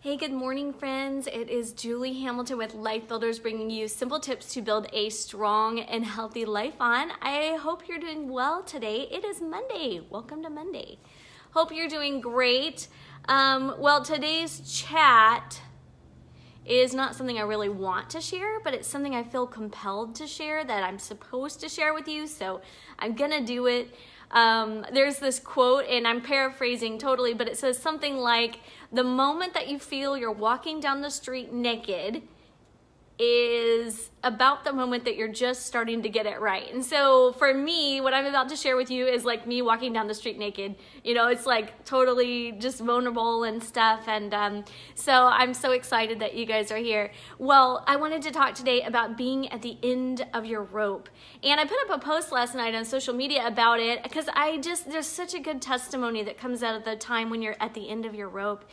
Hey, good morning, friends. It is Julie Hamilton with Life Builders bringing you simple tips to build a strong and healthy life on. I hope you're doing well today. It is Monday. Welcome to Monday. Hope you're doing great. Well, today's chat is not something I really want to share, but it's something I feel compelled to share that I'm supposed to share with you, so I'm gonna do it. There's this quote, and I'm paraphrasing totally, but it says something like, the moment that you feel you're walking down the street naked is about the moment that you're just starting to get it right. And so for me, what I'm about to share with you is like me walking down the street naked. You know, it's like totally just vulnerable and stuff. And so I'm so excited that you guys are here. Well, I wanted to talk today about being at the end of your rope. And I put up a post last night on social media about it because there's such a good testimony that comes out of the time when you're at the end of your rope.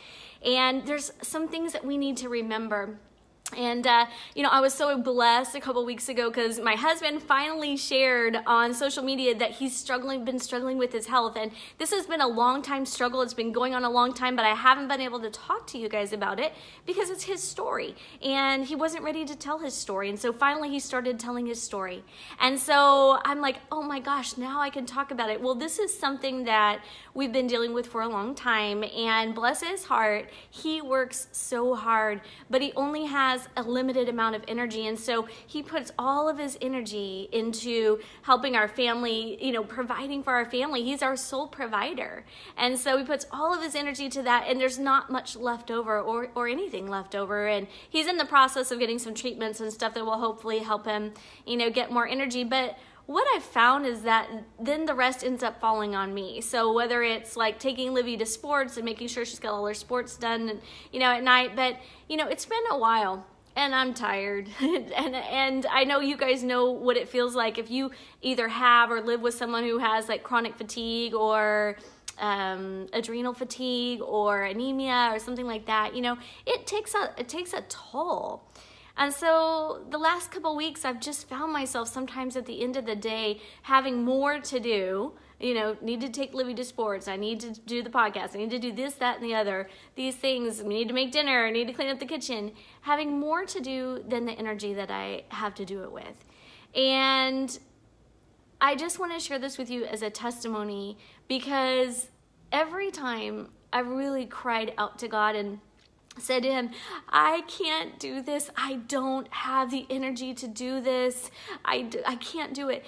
And there's some things that we need to remember. And, I was so blessed a couple weeks ago because my husband finally shared on social media that he's been struggling with his health. And this has been a long time struggle. It's been going on a long time, but I haven't been able to talk to you guys about it because it's his story. And he wasn't ready to tell his story. And so finally he started telling his story. And so I'm like, oh my gosh, now I can talk about it. Well, this is something that we've been dealing with for a long time. And bless his heart, he works so hard, but he only has a limited amount of energy, and so he puts all of his energy into helping our family, providing for our family. He's our sole provider, and so he puts all of his energy to that, and there's not much left over or anything left over. And he's in the process of getting some treatments and stuff that will hopefully help him get more energy. But what I've found is that then the rest ends up falling on me. So whether it's like taking Livy to sports and making sure she's got all her sports done and at night, but it's been a while. And I'm tired, and I know you guys know what it feels like if you either have or live with someone who has like chronic fatigue or adrenal fatigue or anemia or something like that. It takes a toll. And so the last couple weeks, I've just found myself sometimes at the end of the day having more to do. Need to take Livy to sports. I need to do the podcast. I need to do this, that, and the other. These things. We need to make dinner. I need to clean up the kitchen. Having more to do than the energy that I have to do it with. And I just want to share this with you as a testimony because every time I really cried out to God and said to him, I can't do this. I don't have the energy to do this. I can't do it.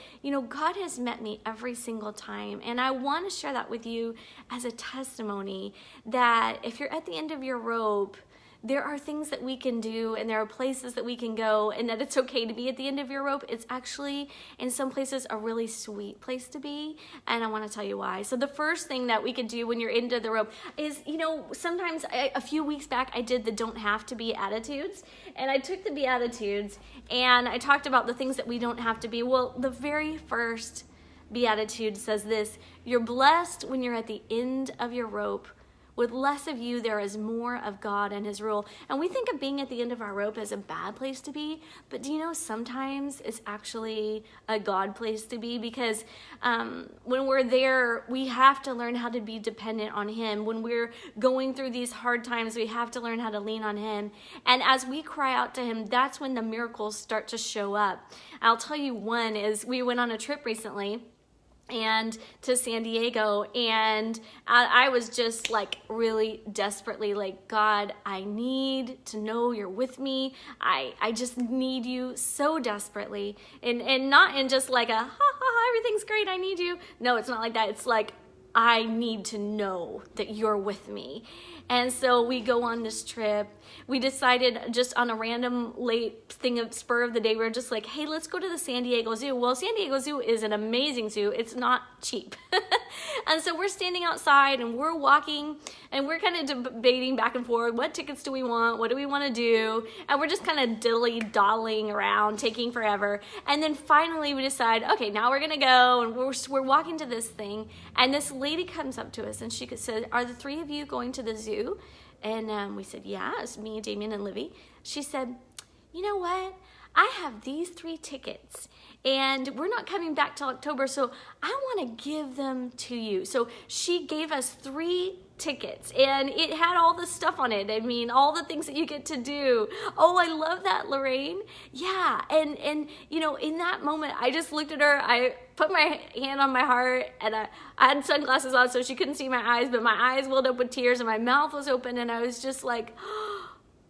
God has met me every single time. And I want to share that with you as a testimony that if you're at the end of your rope, there are things that we can do and there are places that we can go, and that it's okay to be at the end of your rope. It's actually, in some places, a really sweet place to be, and I want to tell you why. So the first thing that we can do when you're into the rope is, sometimes a few weeks back I did the don't have to be attitudes, and I took the Beatitudes and I talked about the things that we don't have to be. Well, the very first Beatitude says this: you're blessed when you're at the end of your rope. With less of you, there is more of God and his rule. And we think of being at the end of our rope as a bad place to be, but do you know sometimes it's actually a God place to be? Because when we're there, we have to learn how to be dependent on him. When we're going through these hard times, we have to learn how to lean on him. And as we cry out to him, that's when the miracles start to show up. I'll tell you one is we went on a trip recently and to San Diego, and I was just like really desperately like, God, I need to know you're with me. I just need you so desperately, and not in just like a ha ha ha, everything's great, I need you. No, it's not like that. It's like, I need to know that you're with me. And so we go on this trip. We decided just on a random late thing of spur of the day, we were just like, hey, let's go to the San Diego Zoo. Well, San Diego Zoo is an amazing zoo. It's not cheap. And so we're standing outside and we're walking and we're kind of debating back and forth. What tickets do we want? What do we want to do? And we're just kind of dilly-dallying around, taking forever. And then finally we decide, okay, now we're going to go. And we're walking to this thing. And this lady comes up to us and she said, are the three of you going to the zoo? And we said, yeah, it's me, Damien, and Livy. She said, you know what? I have these 3 tickets and we're not coming back till October, so I want to give them to you. So she gave us 3 tickets, and it had all the stuff on it. I mean, all the things that you get to do. Oh, I love that, Lorraine. Yeah, and you know, in that moment, I just looked at her. I put my hand on my heart, and I had sunglasses on so she couldn't see my eyes, but my eyes welled up with tears, and my mouth was open, and I was just like,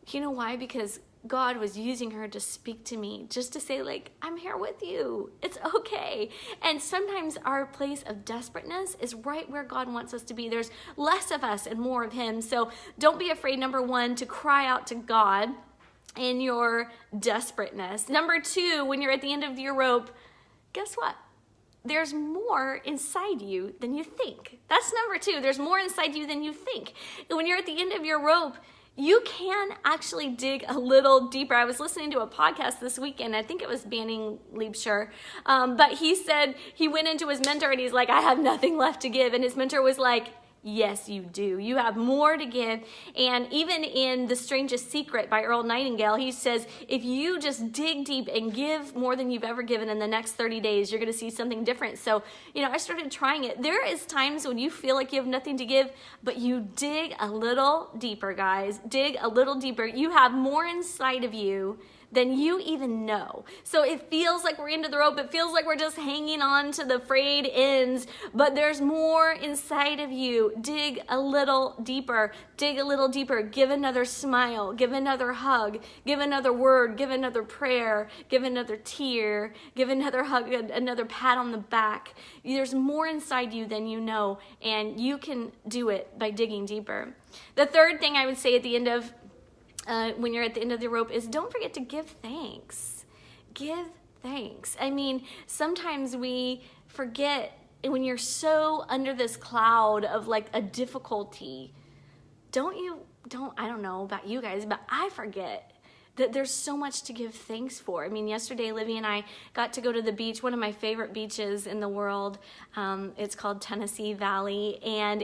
you know why? Because God was using her to speak to me, just to say, like, I'm here with you. It's okay. And sometimes our place of desperateness is right where God wants us to be. There's less of us and more of him. So don't be afraid, number one, to cry out to God in your desperateness. Number two, when you're at the end of your rope, guess what? There's more inside you than you think. That's number two. There's more inside you than you think. And when you're at the end of your rope, you can actually dig a little deeper. I was listening to a podcast this weekend. I think it was Banning Liebscher. But he said he went into his mentor and he's like, I have nothing left to give. And his mentor was like, yes, you do. You have more to give. And even in The Strangest Secret by Earl Nightingale, he says, if you just dig deep and give more than you've ever given in the next 30 days, you're going to see something different. So, you know, I started trying it. There is times when you feel like you have nothing to give, but you dig a little deeper, guys. Dig a little deeper. You have more inside of you than you even know. So it feels like we're into the rope. It feels like we're just hanging on to the frayed ends, but there's more inside of you. Dig a little deeper. Dig a little deeper. Give another smile. Give another hug. Give another word. Give another prayer. Give another tear. Give another hug, another pat on the back. There's more inside you than you know, and you can do it by digging deeper. The third thing I would say at the end of when you're at the end of the rope is don't forget to give thanks. Give thanks. I mean, sometimes we forget when you're so under this cloud of like a difficulty. I don't know about you guys, but I forget that there's so much to give thanks for. I mean, yesterday, Livy and I got to go to the beach, one of my favorite beaches in the world. It's called Tennessee Valley, and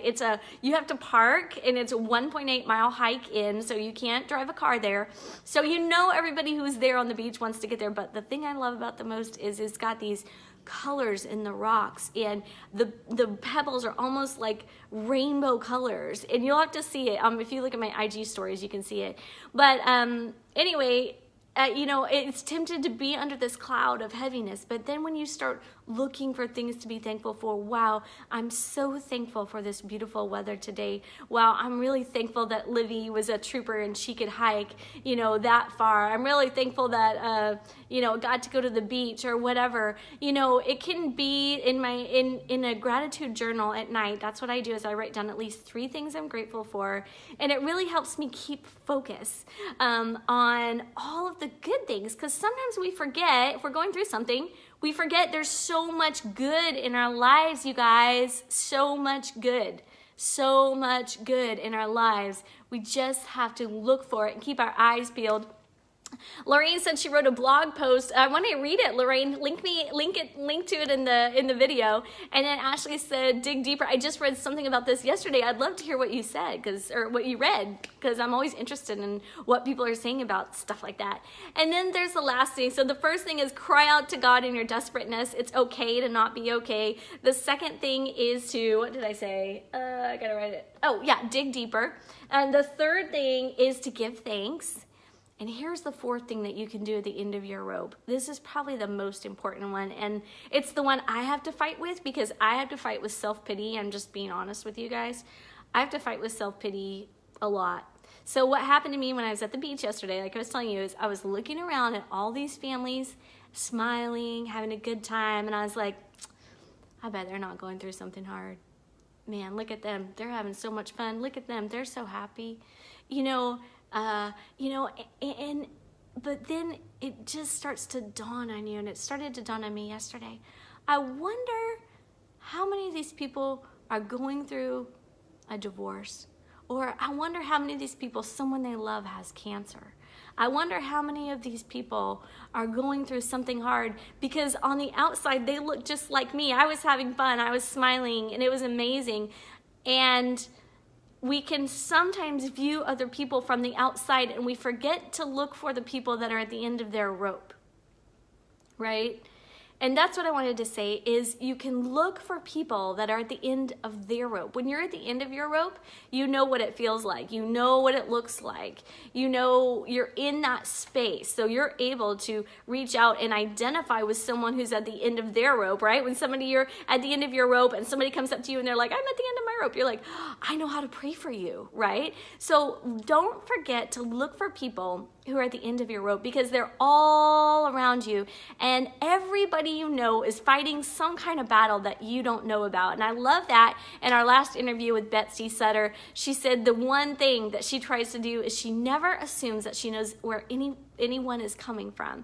you have to park, and it's a 1.8 mile hike in, so you can't drive a car there. So you know everybody who's there on the beach wants to get there, but the thing I love about the most is it's got these colors in the rocks, and the pebbles are almost like rainbow colors, and you'll have to see it. If you look at my IG stories, you can see it. But anyway, you know, it's tempted to be under this cloud of heaviness, but then when you start looking for things to be thankful for, wow, I'm so thankful for this beautiful weather today. Wow, I'm really thankful that Livy was a trooper and she could hike, you know, that far. I'm really thankful that, you know, got to go to the beach or whatever. You know, it can be in a gratitude journal at night. That's what I do, is I write down at least 3 things I'm grateful for, and it really helps me keep focus on all of the good things, because sometimes we forget, if we're going through something, we forget there's so much good in our lives, you guys. So much good. So much good in our lives. We just have to look for it and keep our eyes peeled. Lorraine said she wrote a blog post. I want to read it, Lorraine. Link to it in the video. And then Ashley said, dig deeper. I just read something about this yesterday. I'd love to hear what you said, or what you read, because I'm always interested in what people are saying about stuff like that. And then there's the last thing. So the first thing is cry out to God in your desperateness. It's okay to not be okay. The second thing is to, what did I say? I gotta write it. Oh yeah, dig deeper. And the third thing is to give thanks. And here's the fourth thing that you can do at the end of your rope. This is probably the most important one, and it's the one I have to fight with, because I have to fight with self-pity. I'm just being honest with you guys. I have to fight with self-pity a lot. So what happened to me when I was at the beach yesterday, like I was telling you, is I was looking around at all these families, smiling, having a good time, and I was like, I bet they're not going through something hard. Man, look at them. They're having so much fun. Look at them. They're so happy. But then it just starts to dawn on you, and it started to dawn on me yesterday. I wonder how many of these people are going through a divorce, or I wonder how many of these people, someone they love has cancer. I wonder how many of these people are going through something hard, because on the outside, they look just like me. I was having fun, I was smiling, and it was amazing. And we can sometimes view other people from the outside, and we forget to look for the people that are at the end of their rope, right? And that's what I wanted to say is you can look for people that are at the end of their rope. When you're at the end of your rope, you know what it feels like. You know what it looks like. You know you're in that space. So you're able to reach out and identify with someone who's at the end of their rope, right? When you're at the end of your rope and somebody comes up to you and they're like, I'm at the end of my rope. You're like, I know how to pray for you, right? So don't forget to look for people who are at the end of your rope because they're all around you and everybody you know is fighting some kind of battle that you don't know about. And I love that in our last interview with Betsy Sutter, she said the one thing that she tries to do is she never assumes that she knows where anyone is coming from.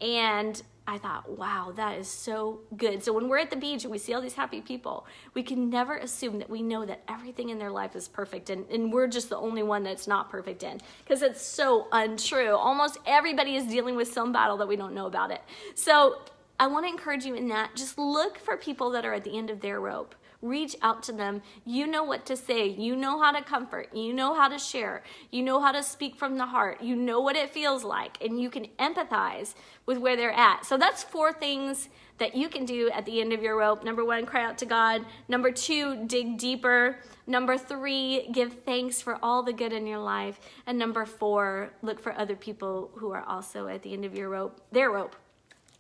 And I thought, wow, that is so good. So when we're at the beach and we see all these happy people, we can never assume that we know that everything in their life is perfect and we're just the only one that's not perfect in, because it's so untrue. Almost everybody is dealing with some battle that we don't know about it. So I want to encourage you in that. Just look for people that are at the end of their rope. Reach out to them. You know what to say. You know how to comfort. You know how to share. You know how to speak from the heart. You know what it feels like, and you can empathize with where they're at. So that's 4 things that you can do at the end of your rope. Number 1, cry out to God. Number 2, dig deeper. Number 3, give thanks for all the good in your life. And number 4, look for other people who are also at the end of your rope, their rope.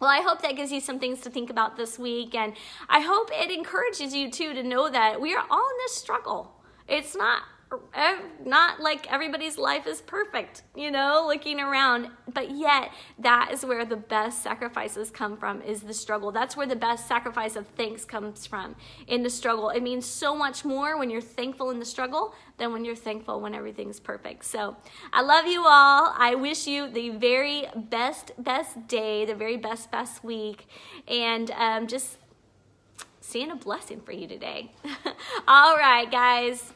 Well, I hope that gives you some things to think about this week, and I hope it encourages you too to know that we are all in this struggle. It's not like everybody's life is perfect, looking around, but yet that is where the best sacrifices come from, is the struggle. That's where the best sacrifice of thanks comes from, in the struggle. It means so much more when you're thankful in the struggle than when you're thankful when everything's perfect. So I love you all. I wish you the very best day, the very best week, and just seeing a blessing for you today. All right, guys.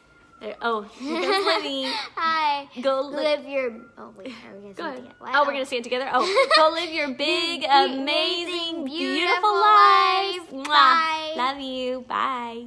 Oh, here goes Libby. Hi. Go live your... Oh, wait. Are we going to say it together? Wow. Oh, we're going to say it together? Oh, go live your big, amazing, beautiful life. Bye. Love you. Bye.